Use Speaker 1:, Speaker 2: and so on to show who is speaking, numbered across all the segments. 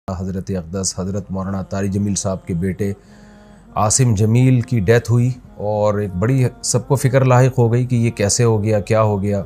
Speaker 1: حضرت اقدس حضرت مولانا طارق جمیل صاحب کے بیٹے عاصم جمیل کی ڈیتھ ہوئی اور ایک بڑی سب کو فکر لاحق ہو گئی کہ یہ کیسے ہو گیا، کیا ہو گیا۔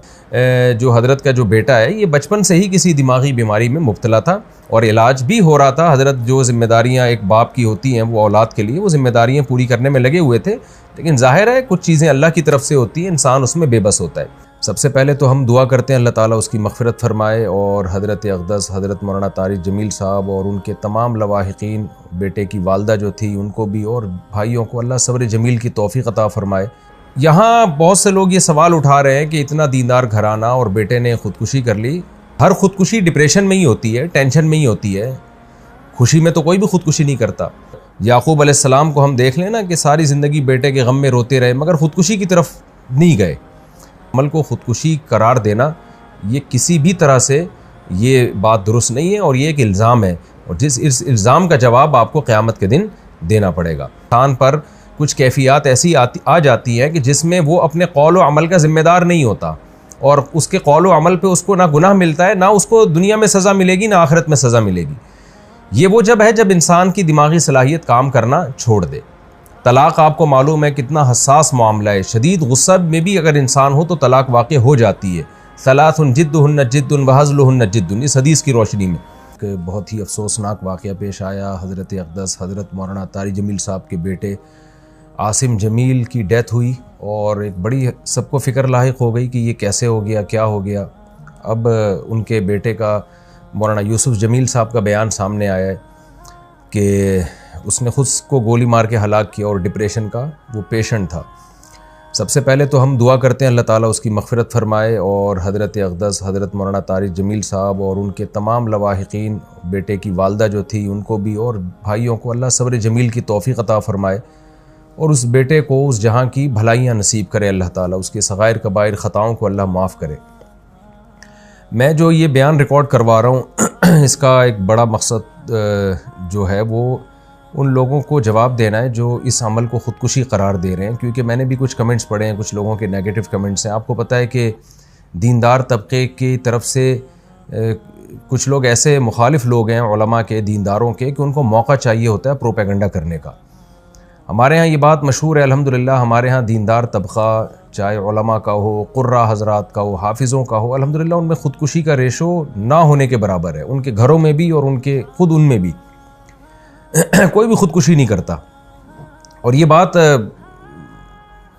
Speaker 1: جو حضرت کا جو بیٹا ہے یہ بچپن سے ہی کسی دماغی بیماری میں مبتلا تھا اور علاج بھی ہو رہا تھا۔ حضرت جو ذمہ داریاں ایک باپ کی ہوتی ہیں وہ اولاد کے لیے وہ ذمہ داریاں پوری کرنے میں لگے ہوئے تھے، لیکن ظاہر ہے کچھ چیزیں اللہ کی طرف سے ہوتی ہیں، انسان اس میں بے بس ہوتا ہے۔ سب سے پہلے تو ہم دعا کرتے ہیں اللہ تعالیٰ اس کی مغفرت فرمائے اور حضرت اقدس حضرت مولانا طارق جمیل صاحب اور ان کے تمام لواحقین، بیٹے کی والدہ جو تھی ان کو بھی اور بھائیوں کو اللہ صبر جمیل کی توفیق عطا فرمائے۔ یہاں بہت سے لوگ یہ سوال اٹھا رہے ہیں کہ اتنا دیندار گھرانہ اور بیٹے نے خودکشی کر لی۔ ہر خودکشی ڈپریشن میں ہی ہوتی ہے، ٹینشن میں ہی ہوتی ہے، خوشی میں تو کوئی بھی خودکشی نہیں کرتا۔ یعقوب علیہ السلام کو ہم دیکھ لیں نا کہ ساری زندگی بیٹے کے غم میں روتے رہے مگر خودکشی کی طرف نہیں گئے۔ عمل کو خودکشی قرار دینا یہ کسی بھی طرح سے یہ بات درست نہیں ہے اور یہ ایک الزام ہے، اور اس الزام کا جواب آپ کو قیامت کے دن دینا پڑے گا۔ انسان پر کچھ کیفیات ایسی آ جاتی ہیں کہ جس میں وہ اپنے قول و عمل کا ذمہ دار نہیں ہوتا، اور اس کے قول و عمل پہ اس کو نہ گناہ ملتا ہے، نہ اس کو دنیا میں سزا ملے گی، نہ آخرت میں سزا ملے گی۔ یہ وہ جب ہے جب انسان کی دماغی صلاحیت کام کرنا چھوڑ دے۔ طلاق آپ کو معلوم ہے کتنا حساس معاملہ ہے، شدید غصہ میں بھی اگر انسان ہو تو طلاق واقع ہو جاتی ہے۔ ثلاث جدہن جد وہزلہن جد، اس حدیث کی روشنی میں ایک بہت ہی افسوسناک واقعہ پیش آیا۔ حضرت اقدس حضرت مولانا طارق جمیل صاحب کے بیٹے عاصم جمیل کی ڈیتھ ہوئی اور ایک بڑی سب کو فکر لاحق ہو گئی کہ یہ کیسے ہو گیا، کیا ہو گیا۔ اب ان کے بیٹے کا مولانا یوسف جمیل صاحب کا بیان سامنے آیا ہے کہ اس نے خود کو گولی مار کے ہلاک کیا اور ڈپریشن کا وہ پیشنٹ تھا۔ سب سے پہلے تو ہم دعا کرتے ہیں اللہ تعالیٰ اس کی مغفرت فرمائے اور حضرت اقدس حضرت مولانا طارق جمیل صاحب اور ان کے تمام لواحقین، بیٹے کی والدہ جو تھی ان کو بھی اور بھائیوں کو اللہ صبر جمیل کی توفیق عطا فرمائے اور اس بیٹے کو اس جہاں کی بھلائیاں نصیب کرے اللہ تعالیٰ، اس کے صغائر کبائر خطاؤں کو اللہ معاف کرے۔ میں جو یہ بیان ریکارڈ کروا رہا ہوں اس کا ایک بڑا مقصد جو ہے وہ ان لوگوں کو جواب دینا ہے جو اس عمل کو خودکشی قرار دے رہے ہیں، کیونکہ میں نے بھی کچھ کمنٹس پڑھے ہیں، کچھ لوگوں کے نیگیٹو کمنٹس ہیں۔ آپ کو پتہ ہے کہ دیندار طبقے کی طرف سے کچھ لوگ ایسے مخالف لوگ ہیں علماء کے، دینداروں کے، کہ ان کو موقع چاہیے ہوتا ہے پروپیگنڈا کرنے کا۔ ہمارے ہاں یہ بات مشہور ہے الحمدللہ، ہمارے ہاں دیندار طبقہ چاہے علماء کا ہو، قراء حضرات کا ہو، حافظوں کا ہو، الحمدللہ ان میں خودکشی کا ریشو نہ ہونے کے برابر ہے، ان کے گھروں میں بھی اور ان کے خود ان میں بھی کوئی بھی خودکشی نہیں کرتا۔ اور یہ بات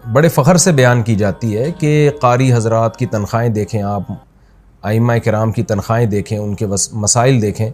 Speaker 1: بڑے فخر سے بیان کی جاتی ہے کہ قاری حضرات کی تنخواہیں دیکھیں، آپ ائمہ کرام کی تنخواہیں دیکھیں، ان کے مسائل دیکھیں،